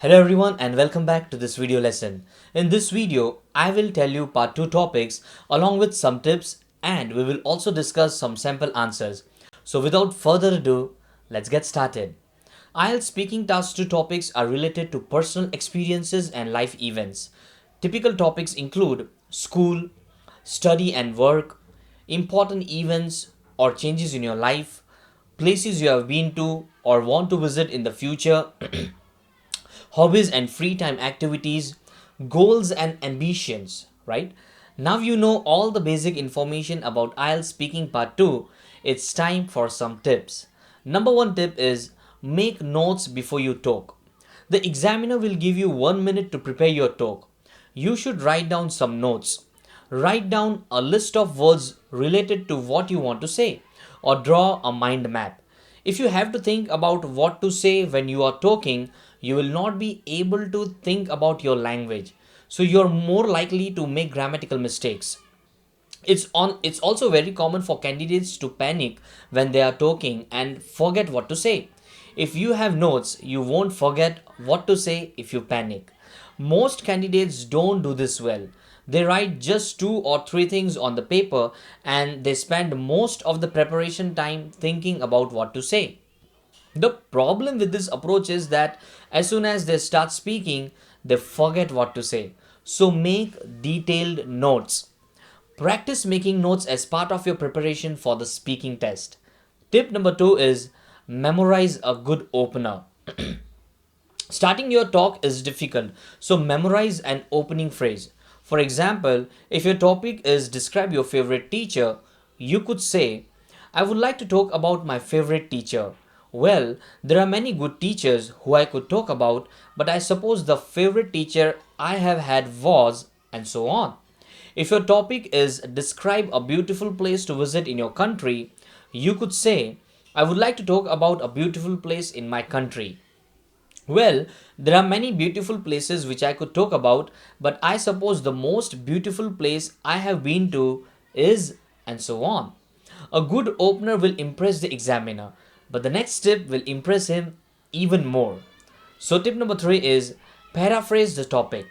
Hello everyone and welcome back to this video lesson. In this video, I will tell you part 2 topics along with some tips and we will also discuss some sample answers. So without further ado, let's get started. IELTS speaking task 2 topics are related to personal experiences and life events. Typical topics include school, study and work, important events or changes in your life, places you have been to or want to visit in the future, hobbies and free time activities, goals and ambitions, right? Now you know all the basic information about IELTS speaking part 2. It's time for some tips. Number 1 tip is make notes before you talk. The examiner will give you 1 minute to prepare your talk. You should write down some notes. Write down a list of words related to what you want to say or draw a mind map. If you have to think about what to say when you are talking, you will not be able to think about your language. So you're more likely to make grammatical mistakes. It's also very common for candidates to panic when they are talking and forget what to say. If you have notes, you won't forget what to say if you panic. Most candidates don't do this well. They write just 2 or 3 things on the paper and they spend most of the preparation time thinking about what to say. The problem with this approach is that as soon as they start speaking, they forget what to say. So make detailed notes. Practice making notes as part of your preparation for the speaking test. Tip number 2 is memorize a good opener. Starting your talk is difficult, so memorize an opening phrase. For example, if your topic is describe your favorite teacher, you could say, I would like to talk about my favorite teacher. Well, there are many good teachers who I could talk about, but I suppose the favorite teacher I have had was, and so on. If your topic is describe a beautiful place to visit in your country, you could say, I would like to talk about a beautiful place in my country. Well, there are many beautiful places which I could talk about, but I suppose the most beautiful place I have been to is, and so on. A good opener will impress the examiner, but the next tip will impress him even more. So, tip number 3 is paraphrase the topic.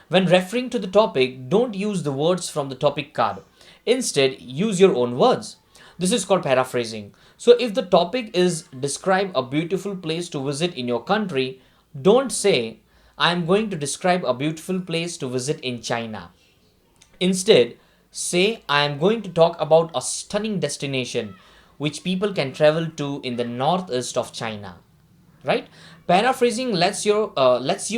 When referring to the topic, don't use the words from the topic card. Instead, use your own words. This is called paraphrasing. So, if the topic is describe a beautiful place to visit in your country, don't say, I am going to describe a beautiful place to visit in China. Instead, say, I am going to talk about a stunning destination which people can travel to in the northeast of China. Right? Paraphrasing lets you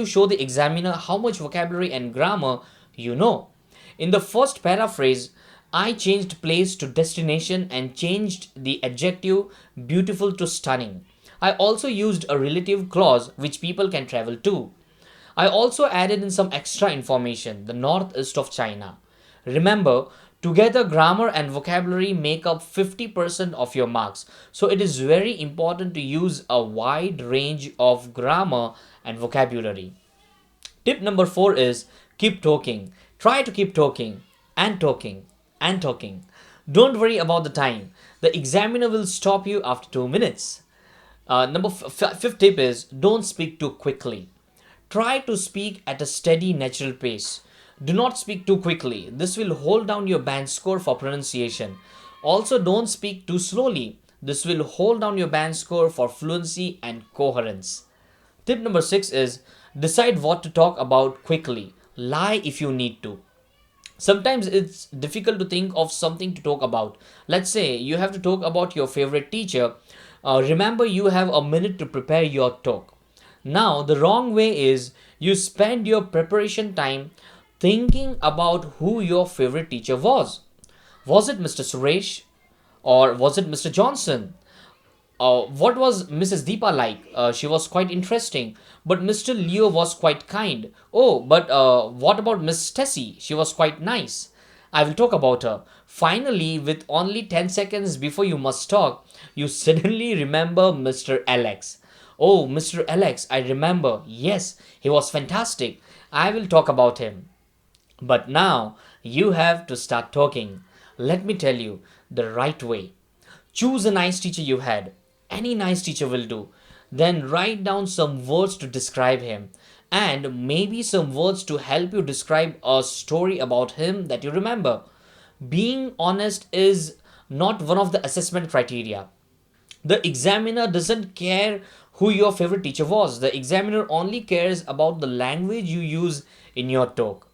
show the examiner how much vocabulary and grammar you know. In the first paraphrase, I changed place to destination and changed the adjective beautiful to stunning. I also used a relative clause which people can travel to. I also added in some extra information, the northeast of China. Remember, together grammar and vocabulary make up 50% of your marks. So it is very important to use a wide range of grammar and vocabulary. Tip number 4 is keep talking. Try to keep talking and talking and talking. Don't worry about the time. The examiner will stop you after 2 minutes. Fifth tip is don't speak too quickly. Try to speak at a steady, natural pace. Do not speak too quickly. This will hold down your band score for pronunciation. Also, don't speak too slowly. This will hold down your band score for fluency and coherence. Tip number 6 is decide what to talk about quickly. Lie if you need to. Sometimes it's difficult to think of something to talk about. Let's say you have to talk about your favorite teacher. Remember, you have a minute to prepare your talk. Now, the wrong way is you spend your preparation time thinking about who your favorite teacher was. Was it Mr. Suresh or was it Mr. Johnson? What was Mrs. Deepa like? She was quite interesting. But Mr. Leo was quite kind. Oh, but what about Miss Tessie? She was quite nice. I will talk about her. Finally, with only 10 seconds before you must talk, you suddenly remember Mr. Alex. Oh, Mr. Alex, I remember. Yes, he was fantastic. I will talk about him. But now you have to start talking. Let me tell you the right way. Choose a nice teacher you had. Any nice teacher will do. Then write down some words to describe him and maybe some words to help you describe a story about him that you remember. Being honest is not one of the assessment criteria. The examiner doesn't care who your favorite teacher was. The examiner only cares about the language you use in your talk.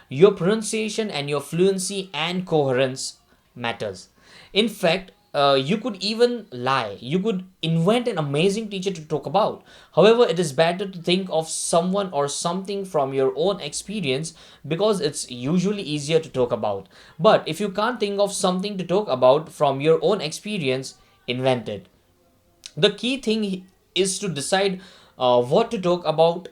Your pronunciation and your fluency and coherence matters. In fact, you could even lie. You could invent an amazing teacher to talk about. However, it is better to think of someone or something from your own experience because it's usually easier to talk about. But if you can't think of something to talk about from your own experience, invent it. The key thing is to decide what to talk about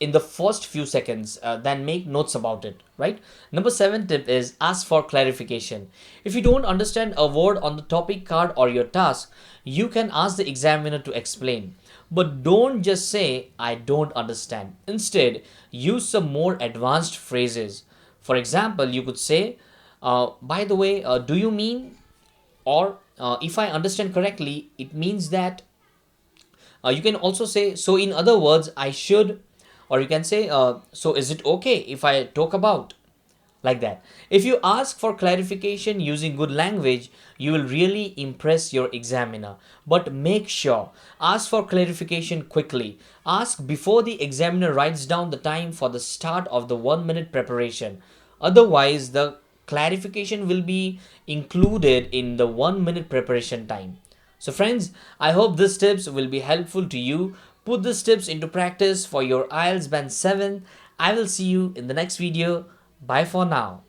in the first few seconds, then make notes about it, right? Number 7 tip is ask for clarification. If you don't understand a word on the topic card or your task, you can ask the examiner to explain. But don't just say I don't understand. Instead, use some more advanced phrases. For example, you could say, by the way, do you mean, or if I understand correctly, it means that. You can also say, so in other words, I should, or you can say, so is it okay if I talk about, like that. If you ask for clarification using good language, you will really impress your examiner. But make sure, ask for clarification quickly. Ask before the examiner writes down the time for the start of the 1 minute preparation. Otherwise, the clarification will be included in the 1 minute preparation time. So friends, I hope these tips will be helpful to you. Put these tips into practice for your IELTS Band 7. I will see you in the next video. Bye for now.